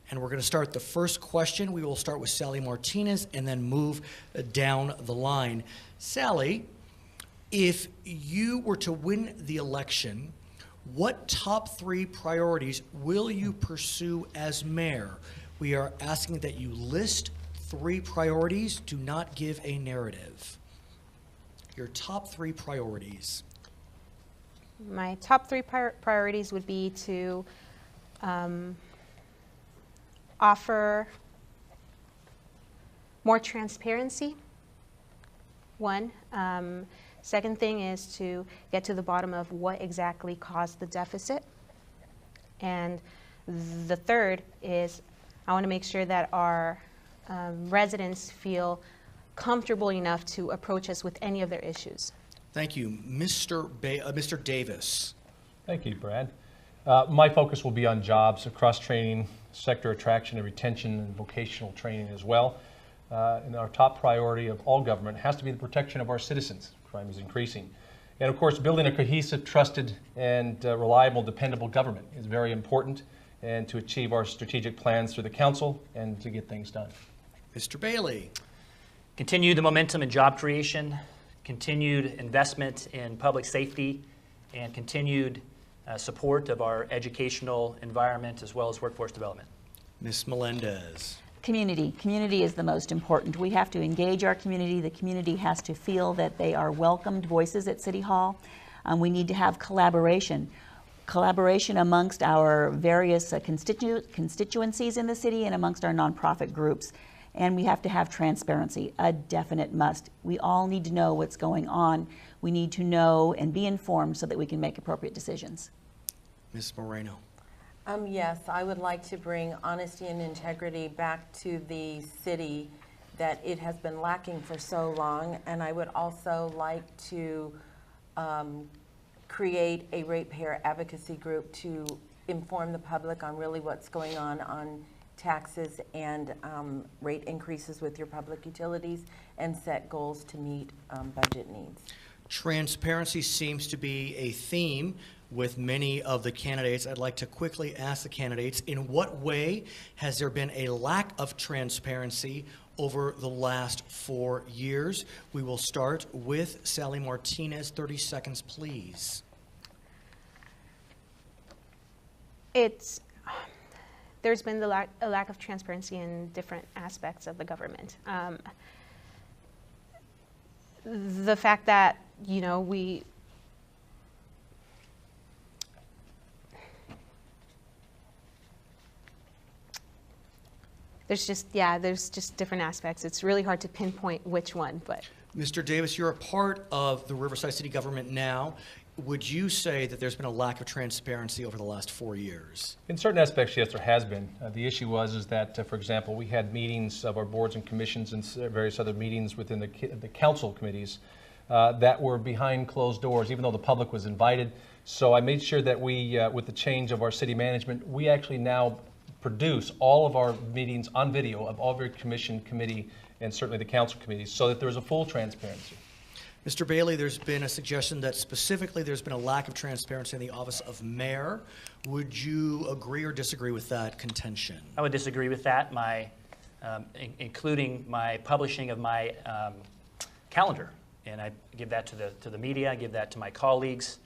And we're going to start the first question. We will start with Sally Martinez and then move down the line. Sally, if you were to win the election, what top 3 priorities will you pursue as mayor? We are asking that you list 3 priorities. Do not give a narrative. Your top 3 priorities. My top 3 priorities would be to offer more transparency, one. Second thing is to get to the bottom of what exactly caused the deficit. And the third is I want to make sure that our residents feel comfortable enough to approach us with any of their issues. Thank you. Mr. Davis. Thank you, Brad. My focus will be on jobs, cross-training, sector attraction and retention, and vocational training as well. And our top priority of all government has to be the protection of our citizens. Crime is increasing. And of course, building a cohesive, trusted, and reliable, dependable government is very important, and to achieve our strategic plans through the council and to get things done. Mr. Bailey. Continue the momentum in job creation, continued investment in public safety, and continued support of our educational environment as well as workforce development. Ms. Melendez. Community. Community is the most important. We have to engage our community. The community has to feel that they are welcomed voices at City Hall. We need to have collaboration. Collaboration amongst our various constituencies in the city and amongst our nonprofit groups. And we have to have transparency, a definite must. We all need to know what's going on. We need to know and be informed so that we can make appropriate decisions. Ms. Moreno. Yes, I would like to bring honesty and integrity back to the city that it has been lacking for so long. And I would also like to create a ratepayer advocacy group to inform the public on really what's going on taxes and rate increases with your public utilities, and set goals to meet budget needs. Transparency seems to be a theme with many of the candidates. I'd like to quickly ask the candidates, in what way has there been a lack of transparency over the last 4 years? We will start with Sally Martinez. 30 seconds, please. There's been a lack of transparency in different aspects of the government. The fact that, you know, there's just different aspects. It's really hard to pinpoint which one, but. Mr. Davis, you're a part of the Riverside City government now. Would you say that there's been a lack of transparency over the last 4 years? In certain aspects, yes, there has been. The issue is that, for example, we had meetings of our boards and commissions and various other meetings within the council committees that were behind closed doors, even though the public was invited. So I made sure that we, with the change of our city management, we actually now produce all of our meetings on video of every commission, committee, and certainly the council committees, so that there's a full transparency. Mr. Bailey, there's been a suggestion that specifically there's been a lack of transparency in the office of mayor. Would you agree or disagree with that contention? I would disagree with that. Including my publishing of my calendar, and I give that to the media. I give that to my colleagues.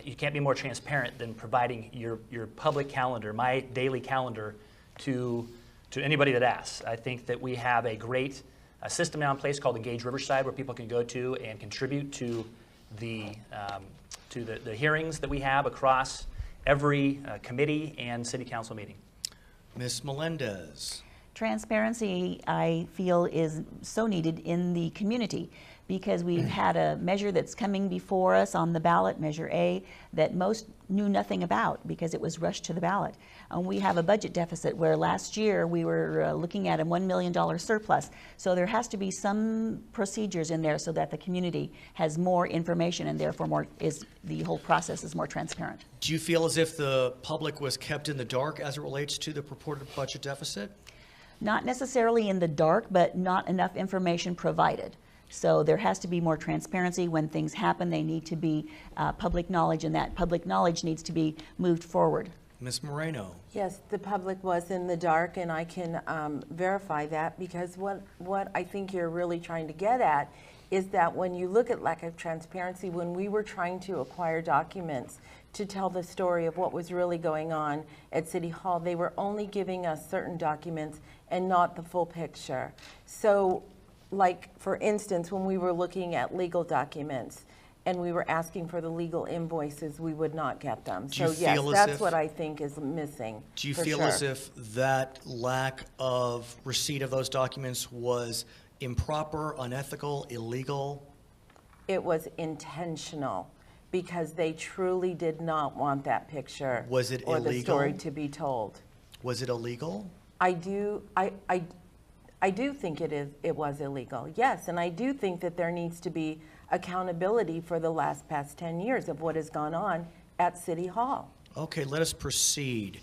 You can't be more transparent than providing your public calendar, my daily calendar, to anybody that asks. I think that we have a great system now in place called Engage Riverside, where people can go to and contribute to the hearings that we have across every committee and city council meeting. Ms. Melendez. Transparency, I feel, is so needed in the community, because we've had a measure that's coming before us on the ballot, Measure A, that most knew nothing about because it was rushed to the ballot. We have a budget deficit where last year we were looking at a $1 million surplus. So there has to be some procedures in there so that the community has more information, and therefore the whole process is more transparent. Do you feel as if the public was kept in the dark as it relates to the purported budget deficit? Not necessarily in the dark, but not enough information provided. So there has to be more transparency. When things happen, they need to be public knowledge, and that public knowledge needs to be moved forward. Ms. Moreno? Yes, the public was in the dark, and I can verify that, because what I think you're really trying to get at is that when you look at lack of transparency, when we were trying to acquire documents to tell the story of what was really going on at City Hall, they were only giving us certain documents and not the full picture. So, like, for instance, when we were looking at legal documents and we were asking for the legal invoices, we would not get them. Do you So yes, feel as that's if- what I think is missing. Do you for feel sure. as if that lack of receipt of those documents was improper, unethical, illegal? It was intentional, because they truly did not want that picture. Was it or the story illegal? to be told. Was it illegal? I do think it was illegal, yes, and I do think that there needs to be accountability for the past 10 years of what has gone on at City Hall. Okay, let us proceed.